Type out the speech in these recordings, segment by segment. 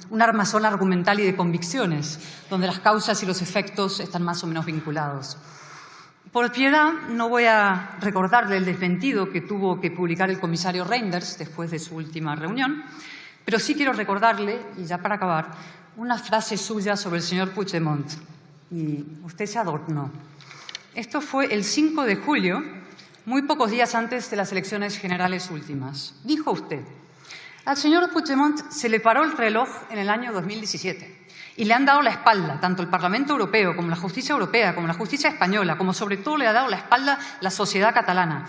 un armazón argumental y de convicciones, donde las causas y los efectos están más o menos vinculados. Por piedad, no voy a recordarle el desmentido que tuvo que publicar el comisario Reynders después de su última reunión, pero sí quiero recordarle, y ya para acabar, una frase suya sobre el señor Puigdemont. Y usted se adornó. Esto fue el 5 de julio, muy pocos días antes de las elecciones generales últimas. Dijo usted: al señor Puigdemont se le paró el reloj en el año 2017 y le han dado la espalda, tanto el Parlamento Europeo como la justicia europea, como la justicia española, como sobre todo le ha dado la espalda la sociedad catalana.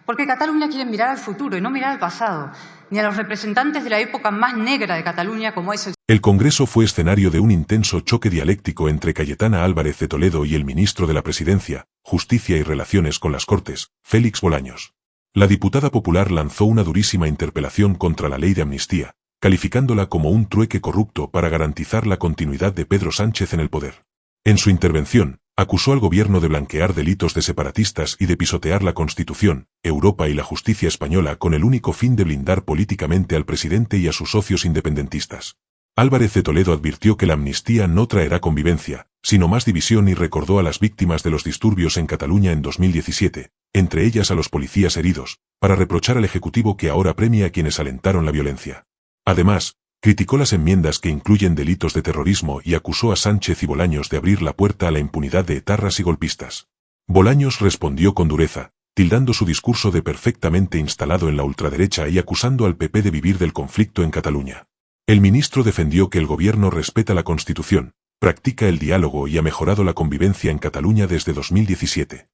Porque Cataluña quiere mirar al futuro y no mirar al pasado, ni a los representantes de la época más negra de Cataluña como es el... El Congreso fue escenario de un intenso choque dialéctico entre Cayetana Álvarez de Toledo y el ministro de la Presidencia, Justicia y Relaciones con las Cortes, Félix Bolaños. La diputada popular lanzó una durísima interpelación contra la ley de amnistía, calificándola como un trueque corrupto para garantizar la continuidad de Pedro Sánchez en el poder. En su intervención, acusó al gobierno de blanquear delitos de separatistas y de pisotear la Constitución, Europa y la justicia española con el único fin de blindar políticamente al presidente y a sus socios independentistas. Álvarez de Toledo advirtió que la amnistía no traerá convivencia, sino más división y recordó a las víctimas de los disturbios en Cataluña en 2017, entre ellas a los policías heridos, para reprochar al Ejecutivo que ahora premia a quienes alentaron la violencia. Además, criticó las enmiendas que incluyen delitos de terrorismo y acusó a Sánchez y Bolaños de abrir la puerta a la impunidad de etarras y golpistas. Bolaños respondió con dureza, tildando su discurso de perfectamente instalado en la ultraderecha y acusando al PP de vivir del conflicto en Cataluña. El ministro defendió que el gobierno respeta la Constitución, practica el diálogo y ha mejorado la convivencia en Cataluña desde 2017.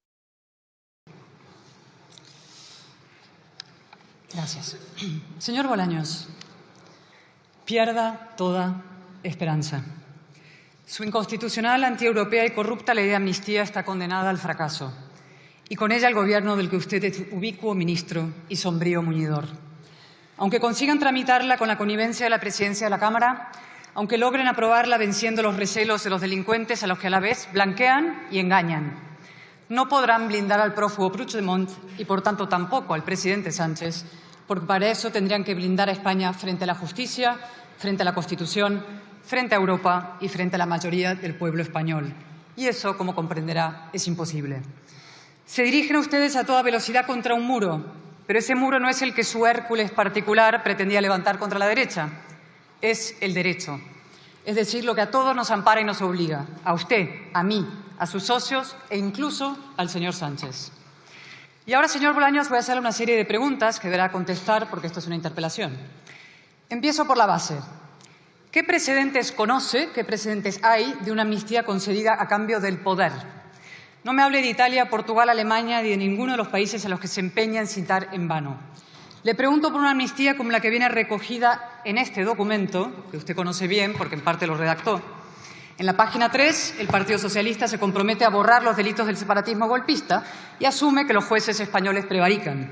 Gracias. Señor Bolaños, pierda toda esperanza. Su inconstitucional, antieuropea y corrupta ley de amnistía está condenada al fracaso, y con ella el gobierno del que usted es ubicuo ministro y sombrío muñidor. Aunque consigan tramitarla con la connivencia de la presidencia de la Cámara, aunque logren aprobarla venciendo los recelos de los delincuentes a los que a la vez blanquean y engañan, no podrán blindar al prófugo Puigdemont y, por tanto, tampoco al presidente Sánchez, porque para eso tendrían que blindar a España frente a la justicia, frente a la Constitución, frente a Europa y frente a la mayoría del pueblo español. Y eso, como comprenderá, es imposible. Se dirigen ustedes a toda velocidad contra un muro, pero ese muro no es el que su Hércules particular pretendía levantar contra la derecha, es el derecho. Es decir, lo que a todos nos ampara y nos obliga, a usted, a mí, a sus socios e incluso al señor Sánchez. Y ahora, señor Bolaños, voy a hacerle una serie de preguntas que deberá contestar porque esto es una interpelación. Empiezo por la base. ¿Qué precedentes conoce, qué precedentes hay de una amnistía concedida a cambio del poder? No me hable de Italia, Portugal, Alemania ni de ninguno de los países a los que se empeña en citar en vano. Le pregunto por una amnistía como la que viene recogida en este documento, que usted conoce bien porque en parte lo redactó. En la página 3, el Partido Socialista se compromete a borrar los delitos del separatismo golpista y asume que los jueces españoles prevarican.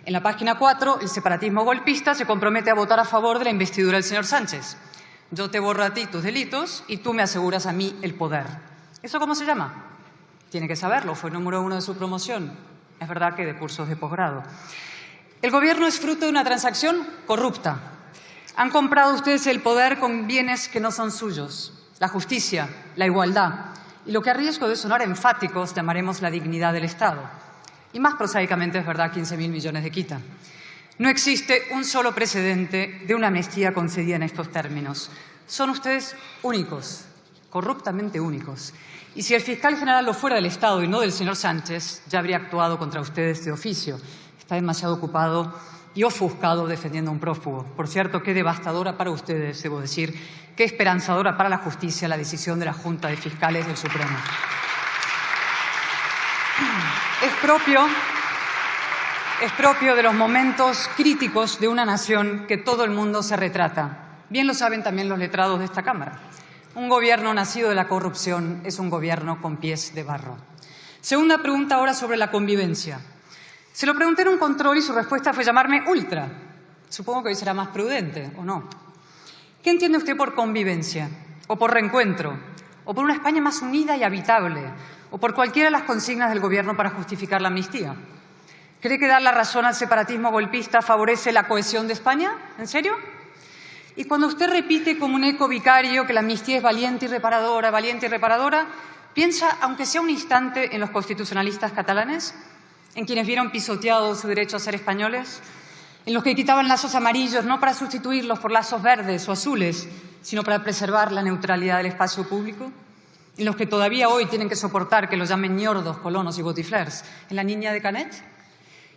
En la página 4, el separatismo golpista se compromete a votar a favor de la investidura del señor Sánchez. Yo te borro a ti tus delitos y tú me aseguras a mí el poder. ¿Eso cómo se llama? Tiene que saberlo, fue número 1 de su promoción. Es verdad que de cursos de posgrado. El Gobierno es fruto de una transacción corrupta. Han comprado ustedes el poder con bienes que no son suyos. La justicia, la igualdad y lo que a riesgo de sonar enfáticos llamaremos la dignidad del Estado. Y más prosaicamente es verdad 15.000 millones de quita. No existe un solo precedente de una amnistía concedida en estos términos. Son ustedes únicos, corruptamente únicos. Y si el fiscal general lo fuera del Estado y no del señor Sánchez, ya habría actuado contra ustedes de oficio. Está demasiado ocupado y ofuscado defendiendo a un prófugo. Por cierto, qué devastadora para ustedes, debo decir, qué esperanzadora para la justicia la decisión de la Junta de Fiscales del Supremo. Es propio de los momentos críticos de una nación que todo el mundo se retrata. Bien lo saben también los letrados de esta Cámara. Un gobierno nacido de la corrupción es un gobierno con pies de barro. Segunda pregunta ahora sobre la convivencia. Se lo pregunté en un control y su respuesta fue llamarme ultra. Supongo que hoy será más prudente, ¿o no? ¿Qué entiende usted por convivencia? ¿O por reencuentro? ¿O por una España más unida y habitable? ¿O por cualquiera de las consignas del Gobierno para justificar la amnistía? ¿Cree que dar la razón al separatismo golpista favorece la cohesión de España? ¿En serio? Y cuando usted repite como un eco vicario que la amnistía es valiente y reparadora, piensa, aunque sea un instante, en los constitucionalistas catalanes, en quienes vieron pisoteado su derecho a ser españoles, en los que quitaban lazos amarillos no para sustituirlos por lazos verdes o azules, sino para preservar la neutralidad del espacio público, en los que todavía hoy tienen que soportar que los llamen ñordos, colonos y botiflers, en La niña de Canet,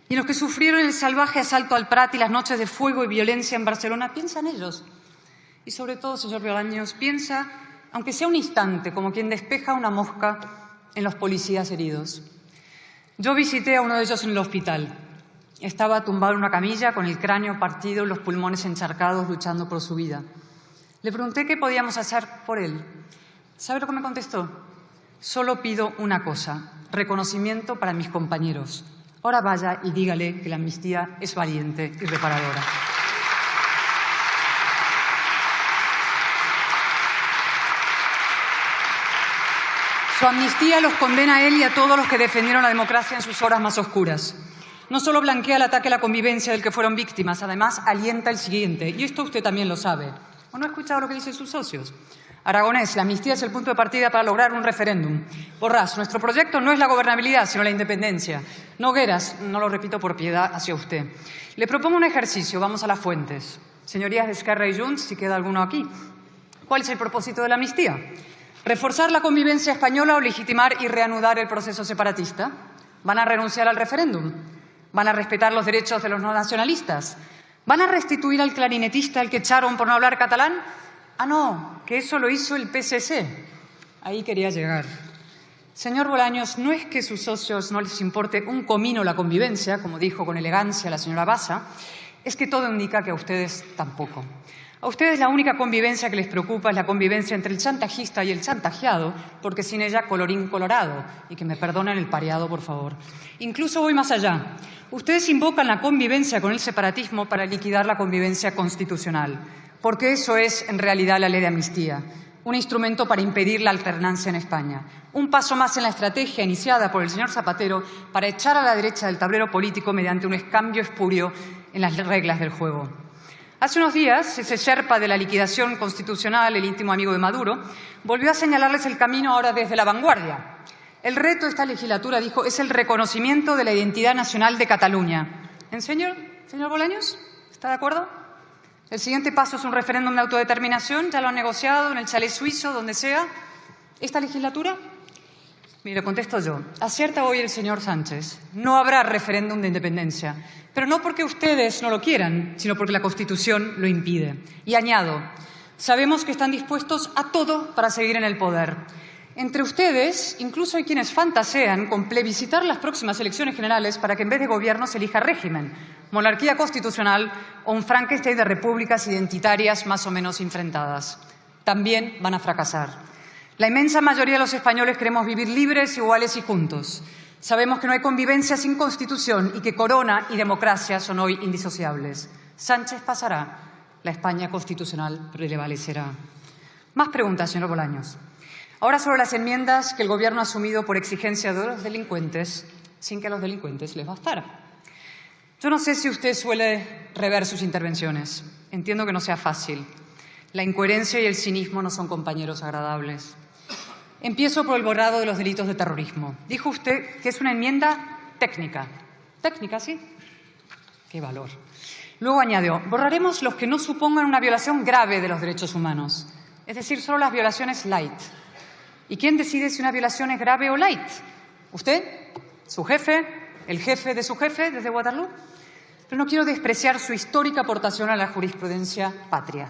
y en los que sufrieron el salvaje asalto al Prat y las noches de fuego y violencia en Barcelona. Piensa en ellos. Y sobre todo, señor Bolaños, piensa, aunque sea un instante, como quien despeja una mosca, en los policías heridos. Yo visité a uno de ellos en el hospital. Estaba tumbado en una camilla, con el cráneo partido y los pulmones encharcados, luchando por su vida. Le pregunté qué podíamos hacer por él. ¿Sabe lo que me contestó? Solo pido una cosa, reconocimiento para mis compañeros. Ahora vaya y dígale que la amnistía es valiente y reparadora. Su amnistía los condena a él y a todos los que defendieron la democracia en sus horas más oscuras. No solo blanquea el ataque a la convivencia del que fueron víctimas, además alienta el siguiente. Y esto usted también lo sabe. ¿O no ha escuchado lo que dicen sus socios? Aragonés, la amnistía es el punto de partida para lograr un referéndum. Borràs, nuestro proyecto no es la gobernabilidad, sino la independencia. Nogueras, no lo repito por piedad hacia usted. Le propongo un ejercicio, vamos a las fuentes. Señorías de Esquerra y Junts, si queda alguno aquí. ¿Cuál es el propósito de la amnistía? ¿Reforzar la convivencia española o legitimar y reanudar el proceso separatista? ¿Van a renunciar al referéndum? ¿Van a respetar los derechos de los no nacionalistas? ¿Van a restituir al clarinetista al que echaron por no hablar catalán? Ah, no, que eso lo hizo el PSC. Ahí quería llegar. Señor Bolaños, no es que a sus socios no les importe un comino la convivencia, como dijo con elegancia la señora Bassa, es que todo indica que a ustedes tampoco. A ustedes la única convivencia que les preocupa es la convivencia entre el chantajista y el chantajeado, porque sin ella colorín colorado. Y que me perdonen el pareado, por favor. Incluso voy más allá. Ustedes invocan la convivencia con el separatismo para liquidar la convivencia constitucional, porque eso es, en realidad, la ley de amnistía, un instrumento para impedir la alternancia en España. Un paso más en la estrategia iniciada por el señor Zapatero para echar a la derecha del tablero político mediante un cambio espurio en las reglas del juego. Hace unos días, ese sherpa de la liquidación constitucional, el íntimo amigo de Maduro, volvió a señalarles el camino ahora desde la vanguardia. El reto de esta legislatura, dijo, es el reconocimiento de la identidad nacional de Cataluña. ¿En serio, señor Bolaños? ¿Está de acuerdo? El siguiente paso es un referéndum de autodeterminación. ¿Ya lo han negociado en el chalet suizo, donde sea? ¿Esta legislatura? Mire, contesto yo. Acierta hoy el señor Sánchez. No habrá referéndum de independencia. Pero no porque ustedes no lo quieran, sino porque la Constitución lo impide. Y añado, sabemos que están dispuestos a todo para seguir en el poder. Entre ustedes, incluso hay quienes fantasean con plebiscitar las próximas elecciones generales para que en vez de gobierno se elija régimen, monarquía constitucional o un Frankenstein de repúblicas identitarias más o menos enfrentadas. También van a fracasar. La inmensa mayoría de los españoles queremos vivir libres, iguales y juntos. Sabemos que no hay convivencia sin Constitución y que corona y democracia son hoy indisociables. Sánchez pasará, la España constitucional prevalecerá. Más preguntas, señor Bolaños. Ahora sobre las enmiendas que el Gobierno ha asumido por exigencia de los delincuentes, sin que a los delincuentes les bastara. Yo no sé si usted suele rever sus intervenciones. Entiendo que no sea fácil. La incoherencia y el cinismo no son compañeros agradables. Empiezo por el borrado de los delitos de terrorismo. Dijo usted que es una enmienda técnica. ¿Técnica, sí? ¡Qué valor! Luego añadió, borraremos los que no supongan una violación grave de los derechos humanos. Es decir, solo las violaciones light. ¿Y quién decide si una violación es grave o light? ¿Usted? ¿Su jefe? ¿El jefe de su jefe desde Waterloo? Pero no quiero despreciar su histórica aportación a la jurisprudencia patria.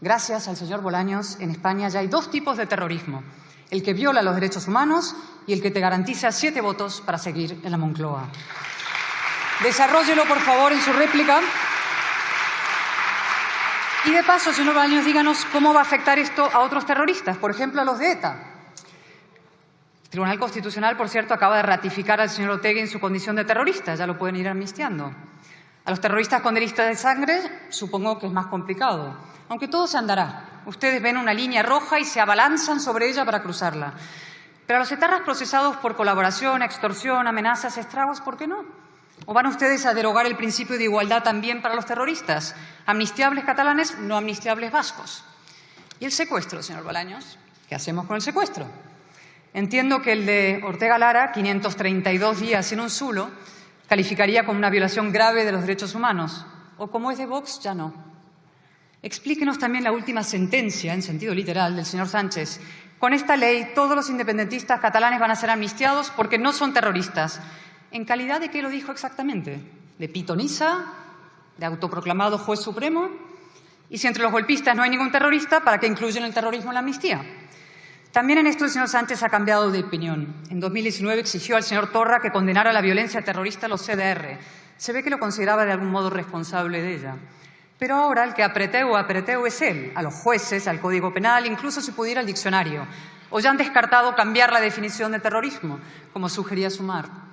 Gracias al señor Bolaños, en España ya hay dos tipos de terrorismo. El que viola los derechos humanos y el que te garantiza 7 votos para seguir en la Moncloa. Desarróllelo, por favor, en su réplica. Y de paso, señor Bolaños, díganos cómo va a afectar esto a otros terroristas, por ejemplo, a los de ETA. El Tribunal Constitucional, por cierto, acaba de ratificar al señor Otegi en su condición de terrorista. Ya lo pueden ir amnistiando. A los terroristas con delitos de sangre, supongo que es más complicado. Aunque todo se andará. Ustedes ven una línea roja y se abalanzan sobre ella para cruzarla. Pero a los etarras procesados por colaboración, extorsión, amenazas, estragos, ¿por qué no? ¿O van ustedes a derogar el principio de igualdad también para los terroristas? Amnistiables catalanes, no amnistiables vascos. ¿Y el secuestro, señor Bolaños? ¿Qué hacemos con el secuestro? Entiendo que el de Ortega Lara, 532 días en un zulo, calificaría como una violación grave de los derechos humanos. O como es de Vox, ya no. Explíquenos también la última sentencia, en sentido literal, del señor Sánchez. Con esta ley, todos los independentistas catalanes van a ser amnistiados porque no son terroristas. ¿En calidad de qué lo dijo exactamente? ¿De pitonisa? ¿De autoproclamado juez supremo? Y si entre los golpistas no hay ningún terrorista, ¿para qué incluyen el terrorismo en la amnistía? También en esto el señor Sánchez ha cambiado de opinión. En 2019 exigió al señor Torra que condenara la violencia terrorista a los CDR. Se ve que lo consideraba de algún modo responsable de ella. Pero ahora el que apreteu es él, a los jueces, al Código Penal, incluso si pudiera al diccionario. O ya han descartado cambiar la definición de terrorismo, como sugería Sumar.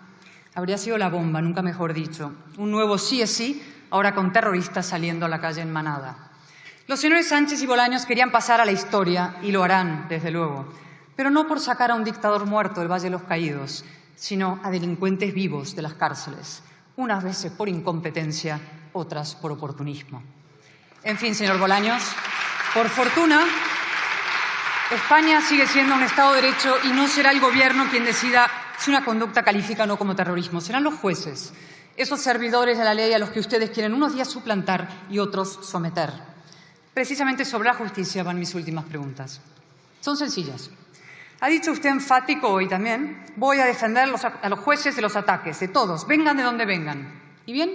Habría sido la bomba, nunca mejor dicho. Un nuevo sí es sí, ahora con terroristas saliendo a la calle en manada. Los señores Sánchez y Bolaños querían pasar a la historia, y lo harán, desde luego, pero no por sacar a un dictador muerto del Valle de los Caídos, sino a delincuentes vivos de las cárceles, unas veces por incompetencia, otras por oportunismo. En fin, señor Bolaños, por fortuna, España sigue siendo un Estado de Derecho y no será el Gobierno quien decida si una conducta califica o no como terrorismo. Serán los jueces, esos servidores de la ley a los que ustedes quieren unos días suplantar y otros someter. Precisamente sobre la justicia van mis últimas preguntas. Son sencillas. Ha dicho usted enfático hoy también, voy a defender a los jueces de los ataques, de todos, vengan de donde vengan. ¿Y bien?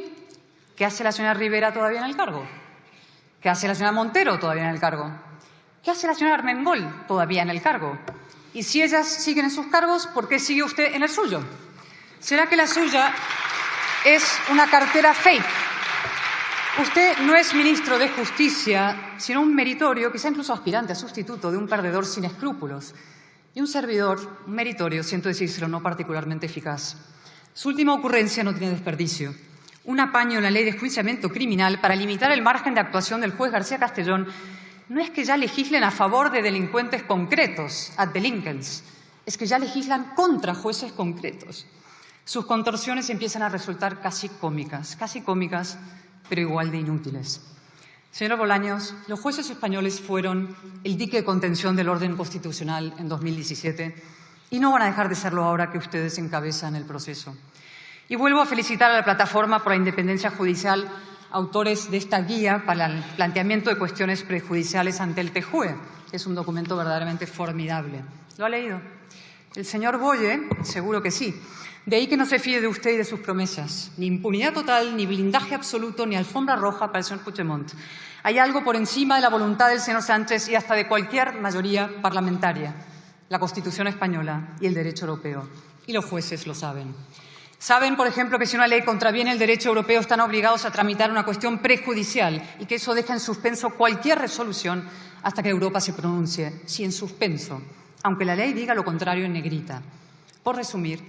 ¿Qué hace la señora Rivera todavía en el cargo? ¿Qué hace la señora Montero todavía en el cargo? ¿Qué hace la señora Armengol todavía en el cargo? Y si ellas siguen en sus cargos, ¿por qué sigue usted en el suyo? ¿Será que la suya es una cartera fake? Usted no es ministro de Justicia, sino un meritorio, quizá incluso aspirante a sustituto de un perdedor sin escrúpulos. Y un servidor, un meritorio, siento decírselo, no particularmente eficaz. Su última ocurrencia no tiene desperdicio. Un apaño en la ley de enjuiciamiento criminal para limitar el margen de actuación del juez García Castellón no es que ya legislen a favor de delincuentes concretos, ad delinquens, es que ya legislan contra jueces concretos. Sus contorsiones empiezan a resultar casi cómicas, pero igual de inútiles. Señor Bolaños, los jueces españoles fueron el dique de contención del orden constitucional en 2017 y no van a dejar de serlo ahora que ustedes encabezan el proceso. Y vuelvo a felicitar a la Plataforma por la Independencia Judicial, autores de esta guía para el planteamiento de cuestiones prejudiciales ante el TJUE. Es un documento verdaderamente formidable. ¿Lo ha leído? El señor Boye, seguro que sí. De ahí que no se fíe de usted y de sus promesas. Ni impunidad total, ni blindaje absoluto, ni alfombra roja para el señor Puigdemont. Hay algo por encima de la voluntad del señor Sánchez y hasta de cualquier mayoría parlamentaria. La Constitución española y el derecho europeo. Y los jueces lo saben. Saben, por ejemplo, que si una ley contraviene el derecho europeo están obligados a tramitar una cuestión prejudicial y que eso deja en suspenso cualquier resolución hasta que Europa se pronuncie, sí en suspenso, aunque la ley diga lo contrario en negrita. Por resumir,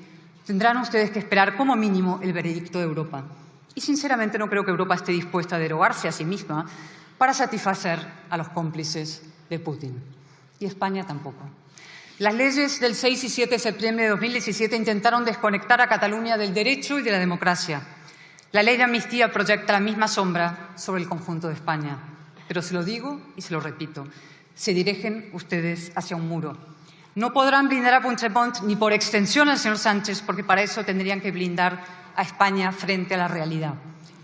tendrán ustedes que esperar como mínimo el veredicto de Europa. Y sinceramente no creo que Europa esté dispuesta a derogarse a sí misma para satisfacer a los cómplices de Putin. Y España tampoco. Las leyes del 6 y 7 de septiembre de 2017 intentaron desconectar a Cataluña del derecho y de la democracia. La ley de amnistía proyecta la misma sombra sobre el conjunto de España. Pero se lo digo y se lo repito, se dirigen ustedes hacia un muro. No podrán blindar a Puigdemont ni por extensión al señor Sánchez, porque para eso tendrían que blindar a España frente a la realidad.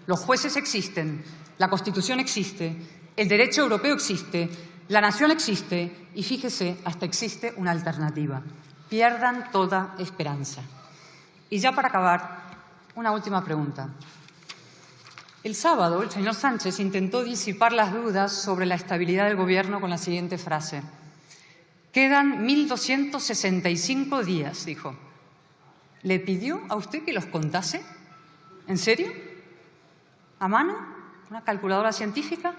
Los jueces existen, la Constitución existe, el derecho europeo existe, la nación existe y, fíjese, hasta existe una alternativa. Pierdan toda esperanza. Y ya para acabar, una última pregunta. El sábado, el señor Sánchez intentó disipar las dudas sobre la estabilidad del Gobierno con la siguiente frase. Quedan 1.265 días, dijo. ¿Le pidió a usted que los contase? ¿En serio? ¿A mano? ¿Una calculadora científica?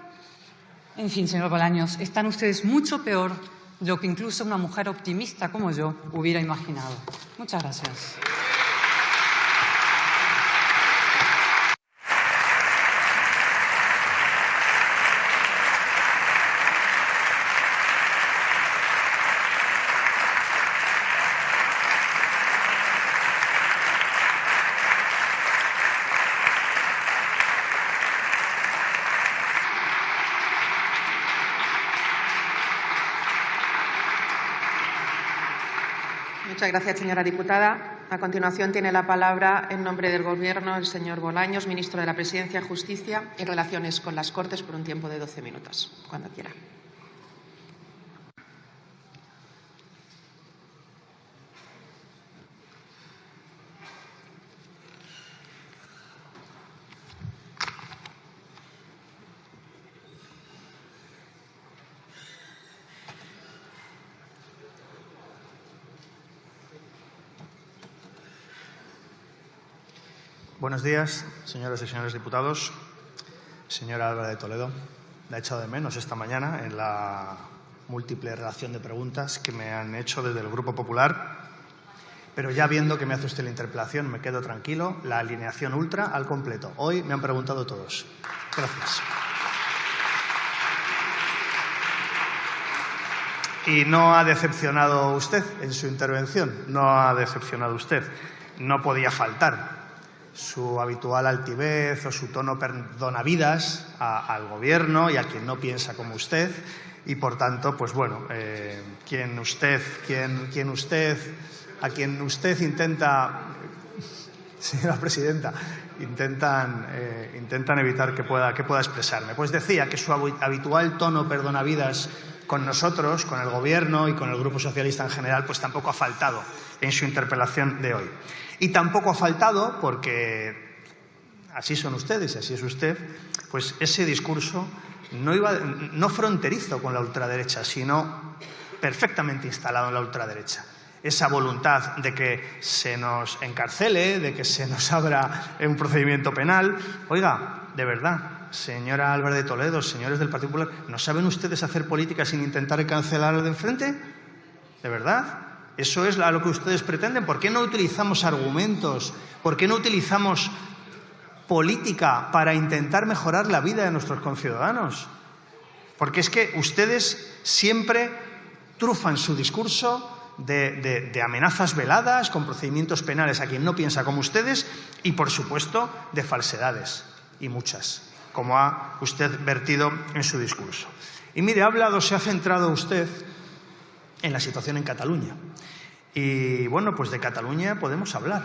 En fin, señor Bolaños, están ustedes mucho peor de lo que incluso una mujer optimista como yo hubiera imaginado. Muchas gracias. Muchas gracias, señora diputada. A continuación tiene la palabra, en nombre del Gobierno, el señor Bolaños, ministro de la Presidencia, Justicia y Relaciones con las Cortes, por un tiempo de 12 minutos. Cuando quiera. Buenos días, señoras y señores diputados. Señora Álvarez de Toledo, la he echado de menos esta mañana en la múltiple relación de preguntas que me han hecho desde el Grupo Popular, pero ya viendo que me hace usted la interpelación, me quedo tranquilo. La alineación ultra al completo. Hoy me han preguntado todos. Gracias. Y no ha decepcionado usted en su intervención. No ha decepcionado usted. No podía faltar su habitual altivez o su tono perdonavidas al Gobierno y a quien no piensa como usted. Y, por tanto, pues bueno, a quien usted intenta, señora presidenta, intentan evitar que pueda expresarme. Pues decía que su habitual tono perdonavidas con nosotros, con el Gobierno y con el Grupo Socialista en general, pues tampoco ha faltado en su interpelación de hoy. Y tampoco ha faltado, porque así son ustedes y así es usted, pues ese discurso no fronterizo con la ultraderecha, sino perfectamente instalado en la ultraderecha. Esa voluntad de que se nos encarcele, de que se nos abra un procedimiento penal. Oiga, de verdad, señora Álvarez de Toledo, señores del Partido Popular, ¿no saben ustedes hacer política sin intentar cancelar al de enfrente? ¿De verdad? ¿Eso es lo que ustedes pretenden? ¿Por qué no utilizamos argumentos? ¿Por qué no utilizamos política para intentar mejorar la vida de nuestros conciudadanos? Porque es que ustedes siempre trufan su discurso de amenazas veladas, con procedimientos penales a quien no piensa como ustedes y, por supuesto, de falsedades, y muchas, como ha usted vertido en su discurso. Y mire, se ha centrado usted en la situación en Cataluña. Y bueno, pues de Cataluña podemos hablar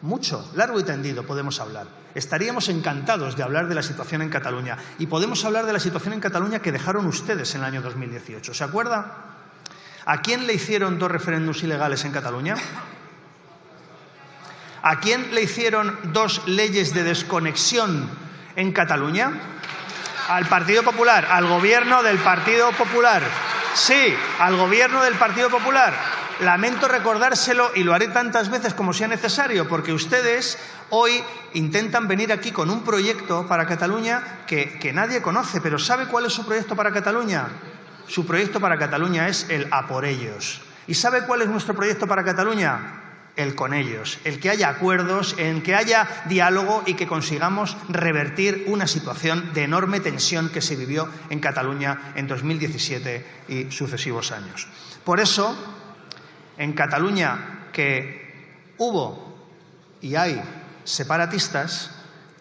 mucho, largo y tendido podemos hablar. Estaríamos encantados de hablar de la situación en Cataluña. Y podemos hablar de la situación en Cataluña que dejaron ustedes en el año 2018. ¿Se acuerda? ¿A quién le hicieron 2 referéndums ilegales en Cataluña? ¿A quién le hicieron 2 leyes de desconexión en Cataluña? Al Partido Popular, al Gobierno del Partido Popular. Sí, al Gobierno del Partido Popular. Lamento recordárselo y lo haré tantas veces como sea necesario, porque ustedes hoy intentan venir aquí con un proyecto para Cataluña que nadie conoce. Pero ¿sabe cuál es su proyecto para Cataluña? Su proyecto para Cataluña es el a por ellos. ¿Y sabe cuál es nuestro proyecto para Cataluña? El con ellos, el que haya acuerdos, en que haya diálogo y que consigamos revertir una situación de enorme tensión que se vivió en Cataluña en 2017 y sucesivos años. Por eso, en Cataluña, que hubo y hay separatistas,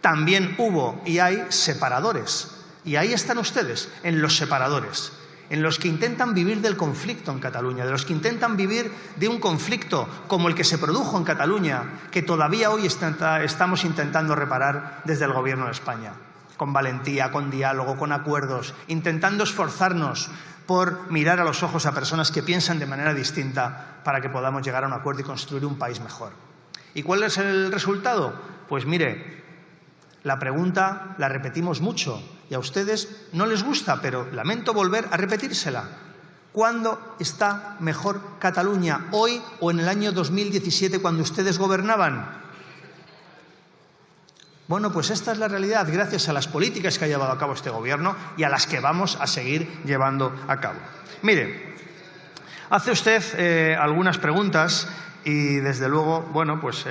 también hubo y hay separadores. Y ahí están ustedes, en los separadores, en los que intentan vivir del conflicto en Cataluña, de los que intentan vivir de un conflicto como el que se produjo en Cataluña, que todavía hoy estamos intentando reparar desde el Gobierno de España, con valentía, con diálogo, con acuerdos, intentando esforzarnos por mirar a los ojos a personas que piensan de manera distinta para que podamos llegar a un acuerdo y construir un país mejor. ¿Y cuál es el resultado? Pues mire, la pregunta la repetimos mucho y a ustedes no les gusta, pero lamento volver a repetírsela. ¿Cuándo está mejor Cataluña? ¿Hoy o en el año 2017 cuando ustedes gobernaban? Bueno, pues esta es la realidad gracias a las políticas que ha llevado a cabo este Gobierno y a las que vamos a seguir llevando a cabo. Mire, hace usted algunas preguntas y desde luego, bueno, pues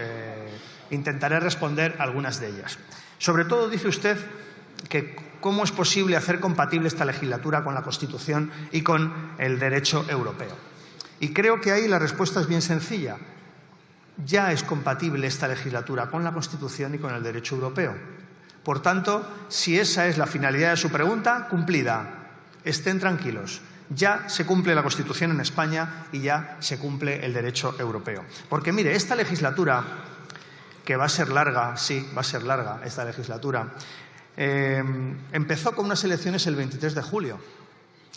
intentaré responder algunas de ellas. Sobre todo dice usted que cómo es posible hacer compatible esta legislatura con la Constitución y con el derecho europeo. Y creo que ahí la respuesta es bien sencilla. Ya es compatible esta legislatura con la Constitución y con el derecho europeo. Por tanto, si esa es la finalidad de su pregunta, cumplida. Estén tranquilos. Ya se cumple la Constitución en España y ya se cumple el derecho europeo. Porque, mire, esta legislatura, que va a ser larga, sí, va a ser larga esta legislatura, empezó con unas elecciones el 23 de julio.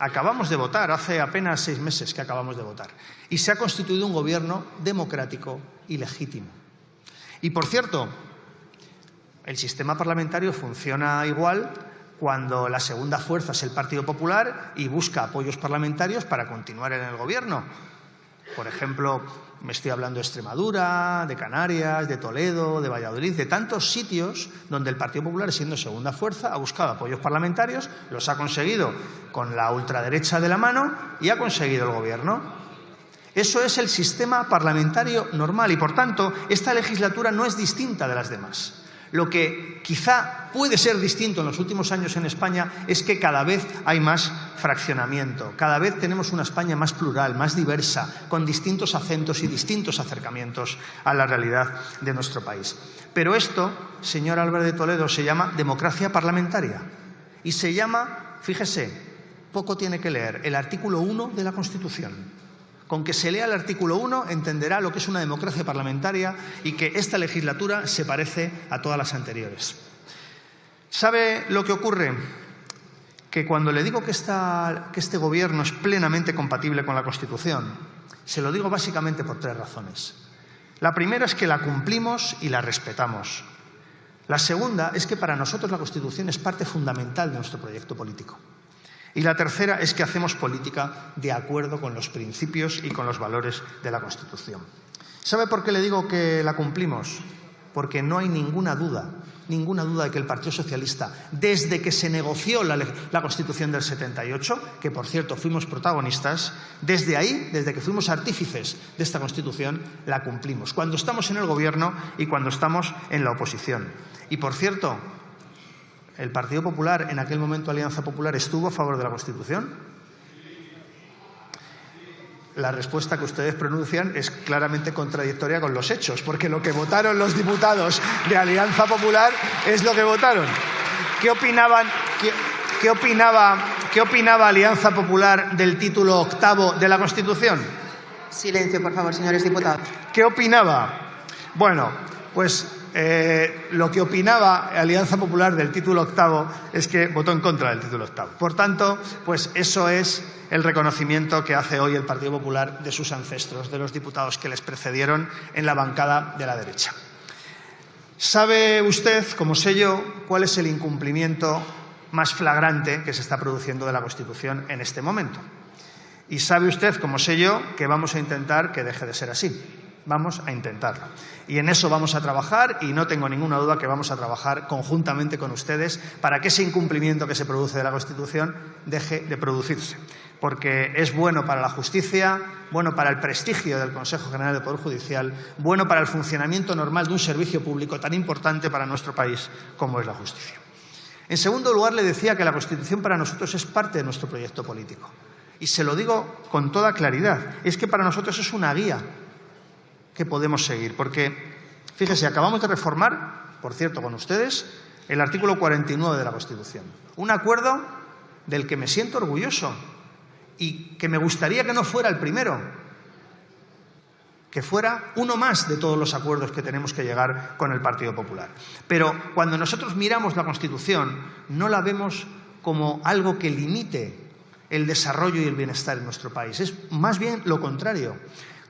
Acabamos de votar, hace apenas 6 meses que acabamos de votar. Y se ha constituido un gobierno democrático y legítimo. Y, por cierto, el sistema parlamentario funciona igual cuando la segunda fuerza es el Partido Popular y busca apoyos parlamentarios para continuar en el gobierno. Por ejemplo, me estoy hablando de Extremadura, de Canarias, de Toledo, de Valladolid, de tantos sitios donde el Partido Popular, siendo segunda fuerza, ha buscado apoyos parlamentarios, los ha conseguido con la ultraderecha de la mano y ha conseguido el gobierno. Eso es el sistema parlamentario normal y, por tanto, esta legislatura no es distinta de las demás. Lo que quizá puede ser distinto en los últimos años en España es que cada vez hay más fraccionamiento, cada vez tenemos una España más plural, más diversa, con distintos acentos y distintos acercamientos a la realidad de nuestro país. Pero esto, señor Álvarez de Toledo, se llama democracia parlamentaria y se llama, fíjese, poco tiene que leer, el artículo 1 de la Constitución. Con que se lea el artículo 1 entenderá lo que es una democracia parlamentaria y que esta legislatura se parece a todas las anteriores. ¿Sabe lo que ocurre? Que cuando le digo que este gobierno es plenamente compatible con la Constitución, se lo digo básicamente por 3 razones. La primera es que la cumplimos y la respetamos. La segunda es que para nosotros la Constitución es parte fundamental de nuestro proyecto político. Y la tercera es que hacemos política de acuerdo con los principios y con los valores de la Constitución. ¿Sabe por qué le digo que la cumplimos? Porque no hay ninguna duda de que el Partido Socialista, desde que se negoció la Constitución del 78, que por cierto fuimos protagonistas, desde ahí, desde que fuimos artífices de esta Constitución, la cumplimos. Cuando estamos en el Gobierno y cuando estamos en la oposición. Y por cierto, ¿el Partido Popular, en aquel momento Alianza Popular, estuvo a favor de la Constitución? La respuesta que ustedes pronuncian es claramente contradictoria con los hechos, porque lo que votaron los diputados de Alianza Popular es lo que votaron. ¿Qué opinaba Alianza Popular del título 8º de la Constitución? Silencio, por favor, señores diputados. ¿Qué opinaba? Bueno, pues lo que opinaba Alianza Popular del título 8º es que votó en contra del título 8º. Por tanto, pues eso es el reconocimiento que hace hoy el Partido Popular de sus ancestros, de los diputados que les precedieron en la bancada de la derecha. ¿Sabe usted, como sé yo, cuál es el incumplimiento más flagrante que se está produciendo de la Constitución en este momento? Y sabe usted, como sé yo, que vamos a intentar que deje de ser así. Vamos a intentarlo. Y en eso vamos a trabajar y no tengo ninguna duda que vamos a trabajar conjuntamente con ustedes para que ese incumplimiento que se produce de la Constitución deje de producirse. Porque es bueno para la justicia, bueno para el prestigio del Consejo General del Poder Judicial, bueno para el funcionamiento normal de un servicio público tan importante para nuestro país como es la justicia. En segundo lugar, le decía que la Constitución para nosotros es parte de nuestro proyecto político. Y se lo digo con toda claridad. Es que para nosotros es una guía que podemos seguir, porque, fíjese, acabamos de reformar, por cierto, con ustedes, el artículo 49 de la Constitución. Un acuerdo del que me siento orgulloso y que me gustaría que no fuera el primero, que fuera uno más de todos los acuerdos que tenemos que llegar con el Partido Popular. Pero cuando nosotros miramos la Constitución, no la vemos como algo que limite el desarrollo y el bienestar en nuestro país. Es más bien lo contrario.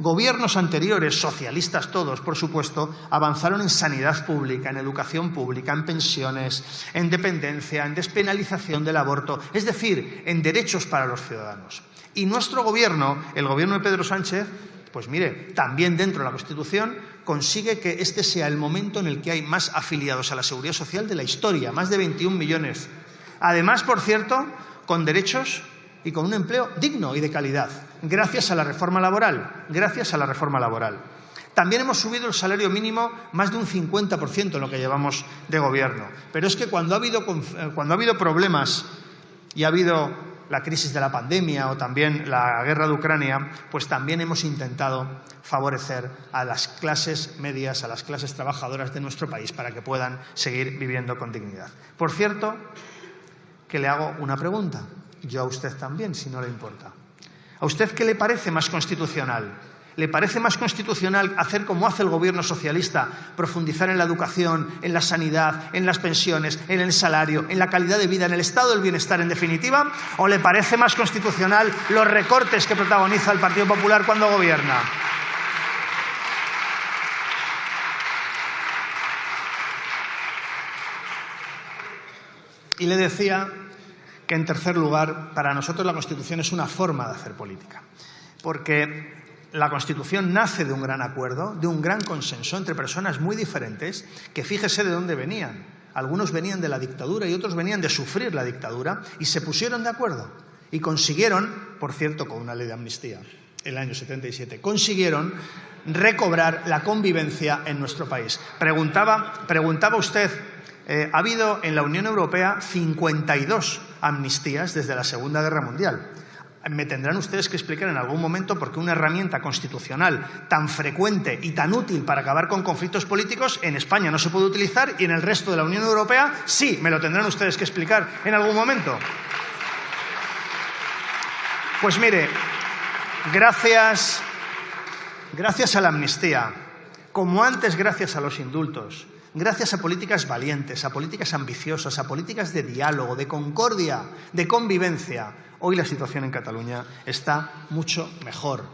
Gobiernos anteriores, socialistas todos, por supuesto, avanzaron en sanidad pública, en educación pública, en pensiones, en dependencia, en despenalización del aborto, es decir, en derechos para los ciudadanos. Y nuestro gobierno, el gobierno de Pedro Sánchez, pues mire, también dentro de la Constitución, consigue que este sea el momento en el que hay más afiliados a la Seguridad Social de la historia, más de 21 millones. Además, por cierto, con derechos y con un empleo digno y de calidad, gracias a la reforma laboral, También hemos subido el salario mínimo más de un 50% en lo que llevamos de gobierno. Pero es que cuando ha habido problemas y ha habido la crisis de la pandemia o también la guerra de Ucrania, pues también hemos intentado favorecer a las clases medias, a las clases trabajadoras de nuestro país para que puedan seguir viviendo con dignidad. Por cierto, que le hago una pregunta. Yo a usted también, si no le importa. ¿A usted qué le parece más constitucional? ¿Le parece más constitucional hacer como hace el gobierno socialista, profundizar en la educación, en la sanidad, en las pensiones, en el salario, en la calidad de vida, en el estado del bienestar, en definitiva? ¿O le parece más constitucional los recortes que protagoniza el Partido Popular cuando gobierna? Y le decía que, en tercer lugar, para nosotros la Constitución es una forma de hacer política, porque la Constitución nace de un gran acuerdo, de un gran consenso entre personas muy diferentes, que fíjese de dónde venían. Algunos venían de la dictadura y otros venían de sufrir la dictadura y se pusieron de acuerdo y consiguieron, por cierto, con una ley de amnistía, el año 77, consiguieron recobrar la convivencia en nuestro país. Preguntaba usted, ha habido en la Unión Europea 52 amnistías desde la Segunda Guerra Mundial. Me tendrán ustedes que explicar en algún momento por qué una herramienta constitucional tan frecuente y tan útil para acabar con conflictos políticos en España no se puede utilizar y en el resto de la Unión Europea sí. Me lo tendrán ustedes que explicar en algún momento. Pues mire, gracias a la amnistía, como antes gracias a los indultos, gracias a políticas valientes, a políticas ambiciosas, a políticas de diálogo, de concordia, de convivencia, hoy la situación en Cataluña está mucho mejor.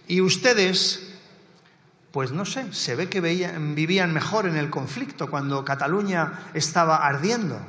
Y ustedes, pues no sé, se ve que vivían mejor en el conflicto cuando Cataluña estaba ardiendo.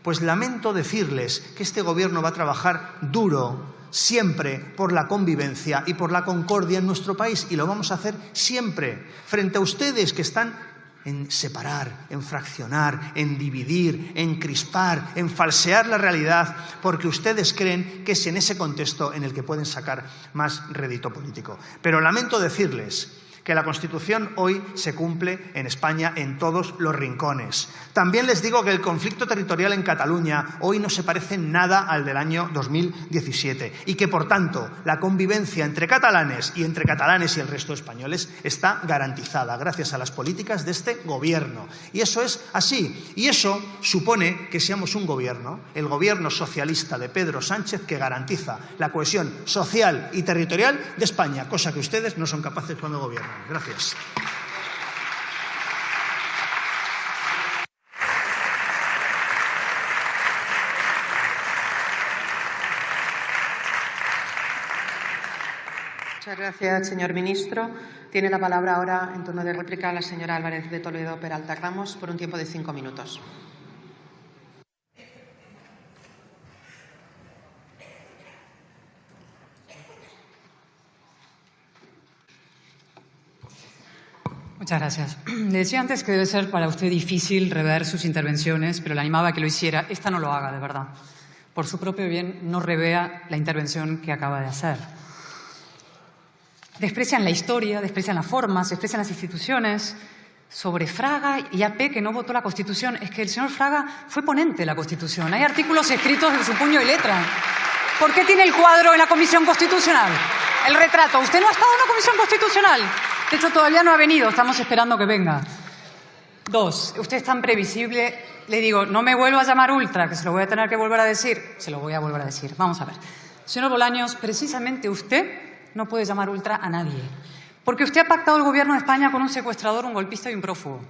Pues lamento decirles que este gobierno va a trabajar duro siempre por la convivencia y por la concordia en nuestro país, y lo vamos a hacer siempre. Frente a ustedes que están en separar, en fraccionar, en dividir, en crispar, en falsear la realidad, porque ustedes creen que es en ese contexto en el que pueden sacar más rédito político. Pero lamento decirles que la Constitución hoy se cumple en España en todos los rincones. También les digo que el conflicto territorial en Cataluña hoy no se parece en nada al del año 2017 y que, por tanto, la convivencia entre catalanes y el resto de españoles está garantizada gracias a las políticas de este gobierno. Y eso es así. Y eso supone que seamos un gobierno, el gobierno socialista de Pedro Sánchez, que garantiza la cohesión social y territorial de España, cosa que ustedes no son capaces cuando gobiernan. Gracias. Muchas gracias, señor ministro. Tiene la palabra ahora, en turno de réplica, la señora Álvarez de Toledo Peralta Ramos, por un tiempo de 5 minutos. Muchas gracias. Le decía antes que debe ser para usted difícil rever sus intervenciones, pero le animaba a que lo hiciera. Esta no lo haga, de verdad. Por su propio bien, no revea la intervención que acaba de hacer. Desprecian la historia, desprecian las formas, desprecian las instituciones. Sobre Fraga y AP, que no votó la Constitución, es que el señor Fraga fue ponente de la Constitución. Hay artículos escritos de su puño y letra. ¿Por qué tiene el cuadro en la Comisión Constitucional? El retrato. ¿Usted no ha estado en la Comisión Constitucional? De hecho, todavía no ha venido. Estamos esperando que venga. 2. Usted es tan previsible. Le digo, no me vuelva a llamar ultra, que se lo voy a tener que volver a decir. Se lo voy a volver a decir. Vamos a ver. Señor Bolaños, precisamente usted no puede llamar ultra a nadie. Porque usted ha pactado el gobierno de España con un secuestrador, un golpista y un prófugo.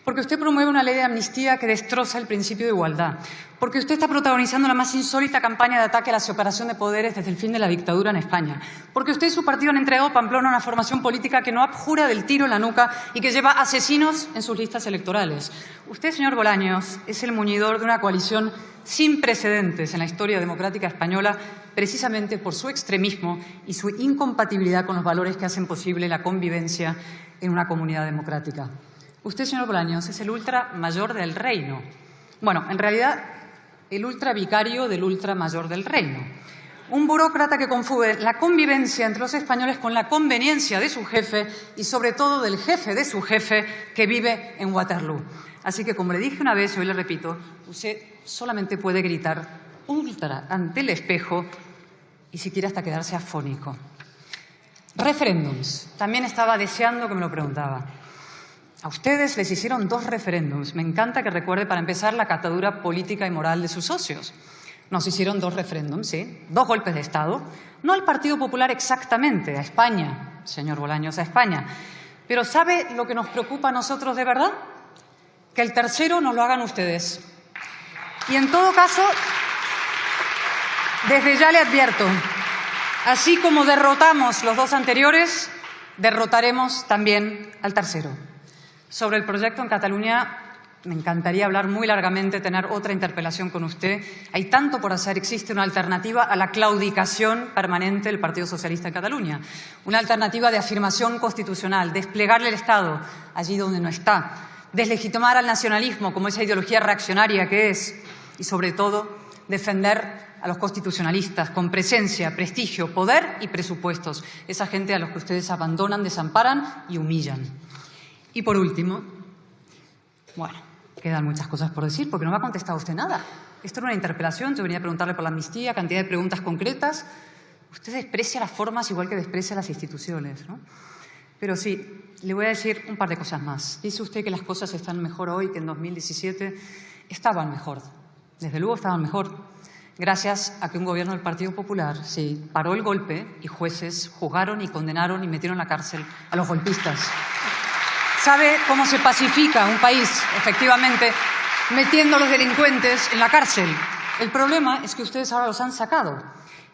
Porque usted promueve una ley de amnistía que destroza el principio de igualdad. Porque usted está protagonizando la más insólita campaña de ataque a la separación de poderes desde el fin de la dictadura en España. Porque usted y su partido han entregado a Pamplona una formación política que no abjura del tiro en la nuca y que lleva asesinos en sus listas electorales. Usted, señor Bolaños, es el muñidor de una coalición sin precedentes en la historia democrática española, precisamente por su extremismo y su incompatibilidad con los valores que hacen posible la convivencia en una comunidad democrática. Usted, señor Bolaños, es el ultra mayor del reino. Bueno, en realidad, el ultra vicario del ultra mayor del reino. Un burócrata que confunde la convivencia entre los españoles con la conveniencia de su jefe y, sobre todo, del jefe de su jefe que vive en Waterloo. Así que, como le dije una vez, hoy le repito, usted solamente puede gritar ultra ante el espejo y si quiere hasta quedarse afónico. Referéndums. También estaba deseando que me lo preguntaba. A ustedes les hicieron 2 referéndums. Me encanta que recuerde, para empezar, la catadura política y moral de sus socios. Nos hicieron 2 referéndums, sí, 2 golpes de Estado. No al Partido Popular exactamente, a España, señor Bolaños, a España. Pero ¿sabe lo que nos preocupa a nosotros de verdad? Que el tercero nos lo hagan ustedes. Y en todo caso, desde ya le advierto, así como derrotamos los 2 anteriores, derrotaremos también al tercero. Sobre el proyecto en Cataluña, me encantaría hablar muy largamente, tener otra interpelación con usted. Hay tanto por hacer. Existe una alternativa a la claudicación permanente del Partido Socialista en Cataluña. Una alternativa de afirmación constitucional, desplegarle el Estado allí donde no está, deslegitimar al nacionalismo como esa ideología reaccionaria que es y, sobre todo, defender a los constitucionalistas con presencia, prestigio, poder y presupuestos. Esa gente a los que ustedes abandonan, desamparan y humillan. Y por último, bueno, quedan muchas cosas por decir porque no me ha contestado usted nada. Esto era una interpelación, yo venía a preguntarle por la amnistía, cantidad de preguntas concretas. Usted desprecia las formas igual que desprecia las instituciones, ¿no? Pero sí, le voy a decir un par de cosas más. Dice usted que las cosas están mejor hoy que en 2017. Estaban mejor, desde luego estaban mejor, gracias a que un gobierno del Partido Popular, sí, paró el golpe y jueces juzgaron y condenaron y metieron en la cárcel a los golpistas. ¿Sabe cómo se pacifica un país, efectivamente, metiendo a los delincuentes en la cárcel? El problema es que ustedes ahora los han sacado.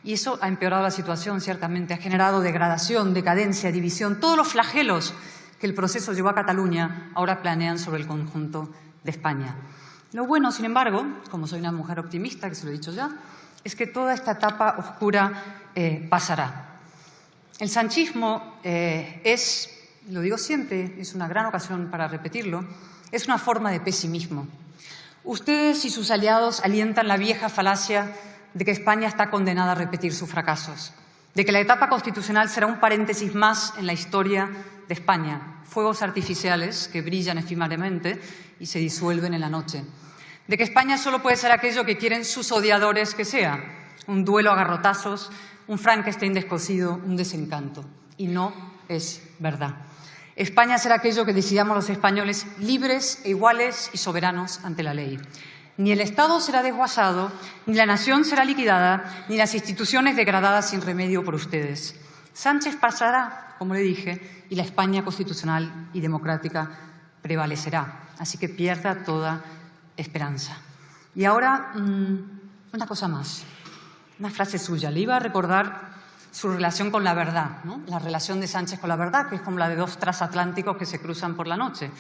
Y eso ha empeorado la situación, ciertamente. Ha generado degradación, decadencia, división. Todos los flagelos que el proceso llevó a Cataluña ahora planean sobre el conjunto de España. Lo bueno, sin embargo, como soy una mujer optimista, que se lo he dicho ya, es que toda esta etapa oscura pasará. El sanchismo es, lo digo siempre, es una gran ocasión para repetirlo, es una forma de pesimismo. Ustedes y sus aliados alientan la vieja falacia de que España está condenada a repetir sus fracasos, de que la etapa constitucional será un paréntesis más en la historia de España, fuegos artificiales que brillan efímeramente y se disuelven en la noche, de que España solo puede ser aquello que quieren sus odiadores que sea, un duelo a garrotazos, un Frankenstein descosido, un desencanto. Y no es verdad. España será aquello que decidamos los españoles libres e iguales y soberanos ante la ley. Ni el Estado será desguazado, ni la nación será liquidada, ni las instituciones degradadas sin remedio por ustedes. Sánchez pasará, como le dije, y la España constitucional y democrática prevalecerá. Así que pierda toda esperanza. Y ahora, una cosa más, una frase suya. Le iba a recordar su relación con la verdad, ¿no? La relación de Sánchez con la verdad, que es como la de 2 transatlánticos que se cruzan por la noche.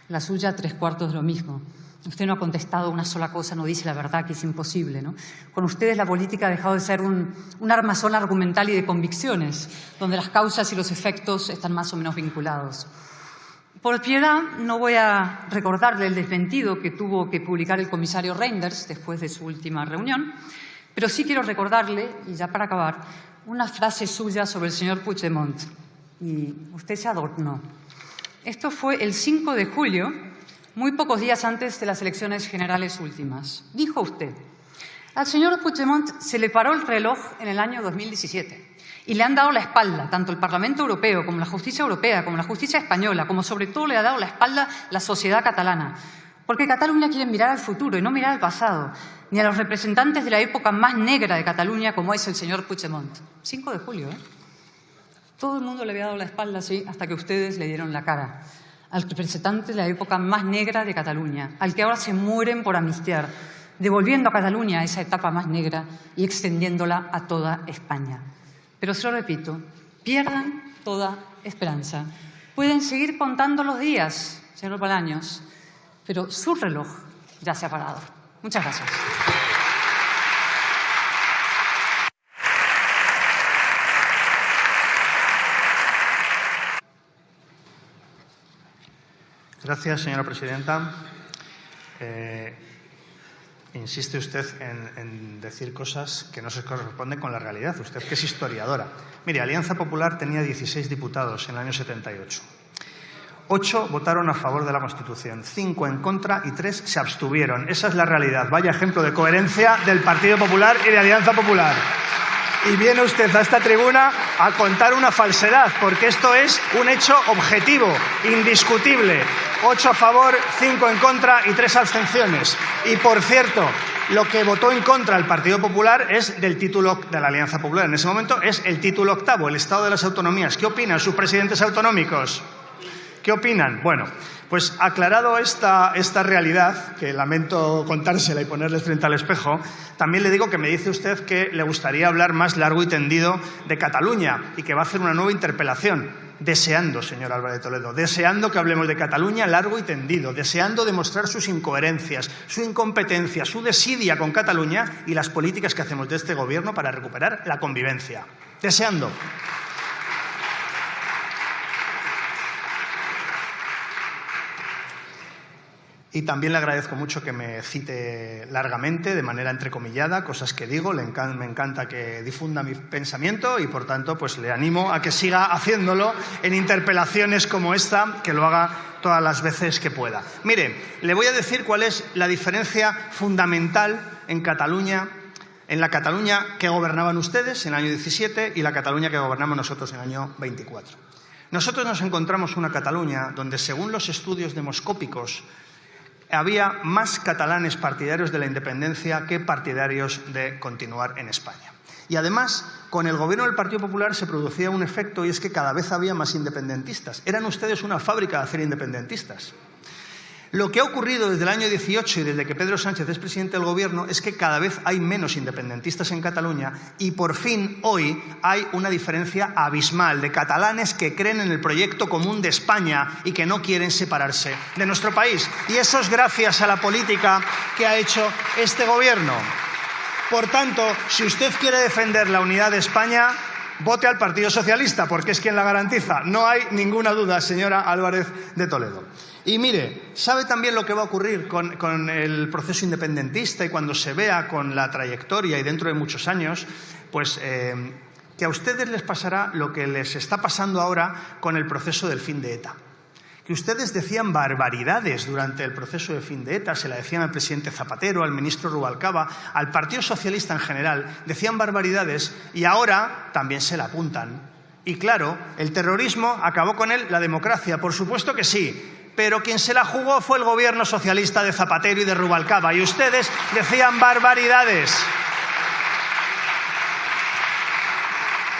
La suya, 3/4 de lo mismo. Usted no ha contestado una sola cosa, no dice la verdad, que es imposible, ¿no? Con ustedes la política ha dejado de ser un armazón argumental y de convicciones, donde las causas y los efectos están más o menos vinculados. Por piedad, no voy a recordarle el desmentido que tuvo que publicar el comisario Reinders después de su última reunión, pero sí quiero recordarle, y ya para acabar, una frase suya sobre el señor Puigdemont. Y usted se adornó. Esto fue el 5 de julio, muy pocos días antes de las elecciones generales últimas. Dijo usted: al señor Puigdemont se le paró el reloj en el año 2017 y le han dado la espalda, tanto el Parlamento Europeo como la justicia europea, como la justicia española, como sobre todo le ha dado la espalda la sociedad catalana. Porque Cataluña quiere mirar al futuro y no mirar al pasado, ni a los representantes de la época más negra de Cataluña como es el señor Puigdemont. 5 de julio, ¿eh? Todo el mundo le había dado la espalda así hasta que ustedes le dieron la cara al representante de la época más negra de Cataluña, al que ahora se mueren por amnistiar, devolviendo a Cataluña esa etapa más negra y extendiéndola a toda España. Pero se lo repito, pierdan toda esperanza. Pueden seguir contando los días, señor Bolaños, pero su reloj ya se ha parado. Muchas gracias. Gracias, señora presidenta. Insiste usted en decir cosas que no se corresponden con la realidad. Usted, que es historiadora. Mire, Alianza Popular tenía 16 diputados en el año 78. 8 votaron a favor de la Constitución, 5 en contra y 3 se abstuvieron. Esa es la realidad. Vaya ejemplo de coherencia del Partido Popular y de Alianza Popular. Y viene usted a esta tribuna a contar una falsedad, porque esto es un hecho objetivo, indiscutible. 8 a favor, 5 en contra y 3 abstenciones. Y, por cierto, Lo que votó en contra el Partido Popular es del título de la Alianza Popular. En ese momento es el título octavo, el Estado de las Autonomías. ¿Qué opinan sus presidentes autonómicos? ¿Qué opinan? Bueno, pues aclarado esta realidad, que lamento contársela y ponerles frente al espejo, también le digo que me dice usted que le gustaría hablar más largo y tendido de Cataluña y que va a hacer una nueva interpelación. Deseando, señor Álvarez de Toledo, deseando que hablemos de Cataluña largo y tendido, deseando demostrar sus incoherencias, su incompetencia, su desidia con Cataluña y las políticas que hacemos de este Gobierno para recuperar la convivencia. Deseando. Y también le agradezco mucho que me cite largamente, de manera entrecomillada, cosas que digo. Me encanta que difunda mi pensamiento y, por tanto, pues le animo a que siga haciéndolo en interpelaciones como esta, que lo haga todas las veces que pueda. Mire, le voy a decir cuál es la diferencia fundamental en Cataluña, en la Cataluña que gobernaban ustedes en el año 17 y la Cataluña que gobernamos nosotros en el año 24. Nosotros nos encontramos una Cataluña donde, según los estudios demoscópicos, había más catalanes partidarios de la independencia que partidarios de continuar en España. Y además, con el gobierno del Partido Popular se producía un efecto, y es que cada vez había más independentistas. Eran ustedes una fábrica de hacer independentistas. Lo que ha ocurrido desde el año 18 y desde que Pedro Sánchez es presidente del Gobierno es que cada vez hay menos independentistas en Cataluña y por fin hoy hay una diferencia abismal de catalanes que creen en el proyecto común de España y que no quieren separarse de nuestro país. Y eso es gracias a la política que ha hecho este Gobierno. Por tanto, si usted quiere defender la unidad de España, vote al Partido Socialista, porque es quien la garantiza. No hay ninguna duda, señora Álvarez de Toledo. Y mire, ¿sabe también lo que va a ocurrir con el proceso independentista y cuando se vea con la trayectoria y dentro de muchos años? Pues que a ustedes les pasará lo que les está pasando ahora con el proceso del fin de ETA. Que ustedes decían barbaridades durante el proceso de fin de ETA, se la decían al presidente Zapatero, al ministro Rubalcaba, al Partido Socialista en general, decían barbaridades y ahora también se la apuntan. Y claro, el terrorismo acabó con él la democracia, por supuesto que sí, pero quien se la jugó fue el gobierno socialista de Zapatero y de Rubalcaba, y ustedes decían barbaridades.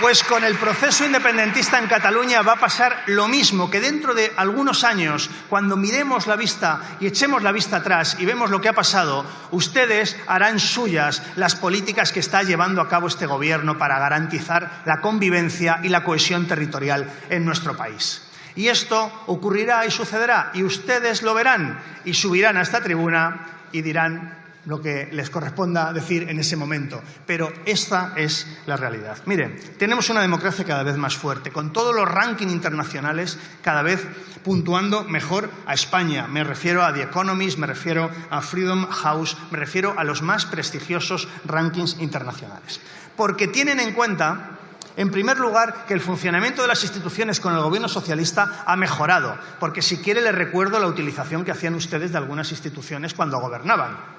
Pues con el proceso independentista en Cataluña va a pasar lo mismo, que dentro de algunos años, cuando miremos la vista y echemos la vista atrás y vemos lo que ha pasado, ustedes harán suyas las políticas que está llevando a cabo este Gobierno para garantizar la convivencia y la cohesión territorial en nuestro país. Y esto ocurrirá y sucederá, y ustedes lo verán y subirán a esta tribuna y dirán lo que les corresponda decir en ese momento. Pero esta es la realidad. Miren, tenemos una democracia cada vez más fuerte, con todos los rankings internacionales cada vez puntuando mejor a España. Me refiero a The Economist, me refiero a Freedom House, me refiero a los más prestigiosos rankings internacionales. Porque tienen en cuenta, en primer lugar, que el funcionamiento de las instituciones con el gobierno socialista ha mejorado, porque si quiere le recuerdo la utilización que hacían ustedes de algunas instituciones cuando gobernaban.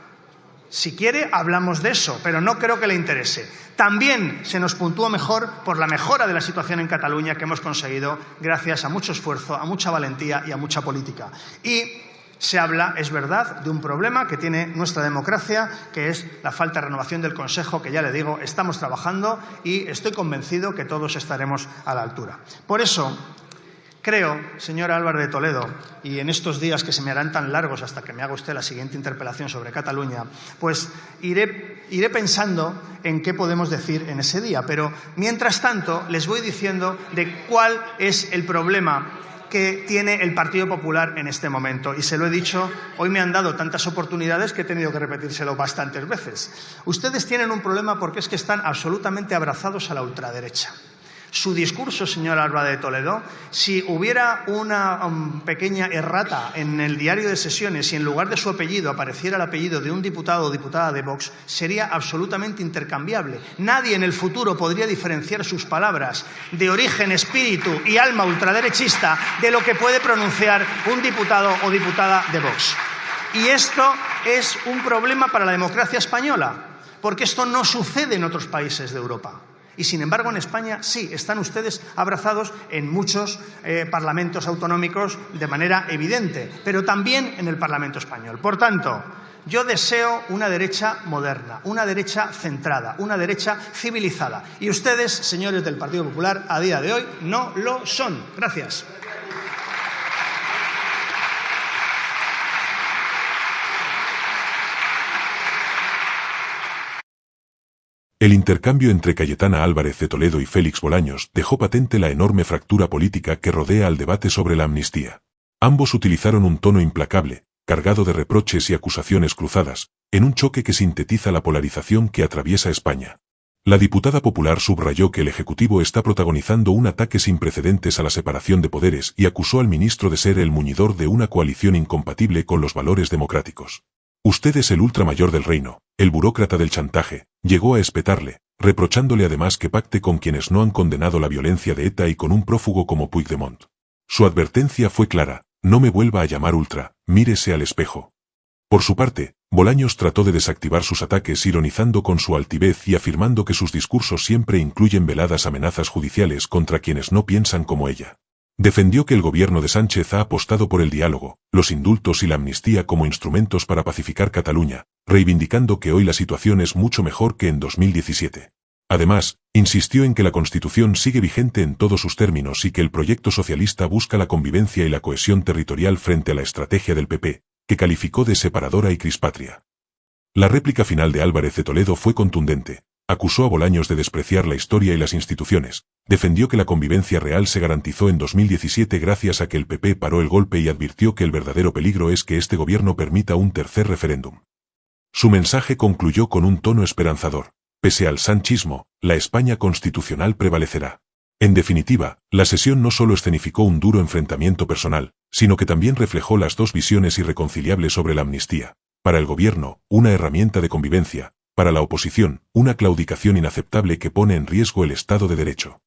Si quiere hablamos de eso, pero no creo que le interese. También se nos puntúa mejor por la mejora de la situación en Cataluña que hemos conseguido gracias a mucho esfuerzo, a mucha valentía y a mucha política. Y se habla, es verdad, de un problema que tiene nuestra democracia, que es la falta de renovación del Consejo, que ya le digo, estamos trabajando y estoy convencido que todos estaremos a la altura. Por eso creo, señora Álvarez de Toledo, y en estos días que se me harán tan largos hasta que me haga usted la siguiente interpelación sobre Cataluña, pues iré pensando en qué podemos decir en ese día. Pero, mientras tanto, les voy diciendo de cuál es el problema que tiene el Partido Popular en este momento. Y se lo he dicho, hoy me han dado tantas oportunidades que he tenido que repetírselo bastantes veces. Ustedes tienen un problema porque es que están absolutamente abrazados a la ultraderecha. Su discurso, señor Álvarez de Toledo, si hubiera una pequeña errata en el diario de sesiones y en lugar de su apellido apareciera el apellido de un diputado o diputada de Vox, sería absolutamente intercambiable. Nadie en el futuro podría diferenciar sus palabras de origen, espíritu y alma ultraderechista de lo que puede pronunciar un diputado o diputada de Vox. Y esto es un problema para la democracia española, porque esto no sucede en otros países de Europa. Y, sin embargo, en España sí, están ustedes abrazados en muchos parlamentos autonómicos de manera evidente, pero también en el Parlamento español. Por tanto, Yo deseo una derecha moderna, una derecha centrada, una derecha civilizada. Y ustedes, señores del Partido Popular, a día de hoy no lo son. Gracias. El intercambio entre Cayetana Álvarez de Toledo y Félix Bolaños dejó patente la enorme fractura política que rodea al debate sobre la amnistía. Ambos utilizaron un tono implacable, cargado de reproches y acusaciones cruzadas, en un choque que sintetiza la polarización que atraviesa España. La diputada popular subrayó que el Ejecutivo está protagonizando un ataque sin precedentes a la separación de poderes y acusó al ministro de ser el muñidor de una coalición incompatible con los valores democráticos. Usted es el ultramayor del reino, el burócrata del chantaje, llegó a espetarle, reprochándole además que pacte con quienes no han condenado la violencia de ETA y con un prófugo como Puigdemont. Su advertencia fue clara: no me vuelva a llamar ultra, mírese al espejo. Por su parte, Bolaños trató de desactivar sus ataques ironizando con su altivez y afirmando que sus discursos siempre incluyen veladas amenazas judiciales contra quienes no piensan como ella. Defendió que el gobierno de Sánchez ha apostado por el diálogo, los indultos y la amnistía como instrumentos para pacificar Cataluña, reivindicando que hoy la situación es mucho mejor que en 2017. Además, insistió en que la Constitución sigue vigente en todos sus términos y que el proyecto socialista busca la convivencia y la cohesión territorial frente a la estrategia del PP, que calificó de separadora y crispatria. La réplica final de Álvarez de Toledo fue contundente. Acusó a Bolaños de despreciar la historia y las instituciones, defendió que la convivencia real se garantizó en 2017 gracias a que el PP paró el golpe y advirtió que el verdadero peligro es que este gobierno permita un tercer referéndum. Su mensaje concluyó con un tono esperanzador: pese al sanchismo, la España constitucional prevalecerá. En definitiva, la sesión no solo escenificó un duro enfrentamiento personal, sino que también reflejó las dos visiones irreconciliables sobre la amnistía. Para el gobierno, una herramienta de convivencia; para la oposición, una claudicación inaceptable que pone en riesgo el Estado de Derecho.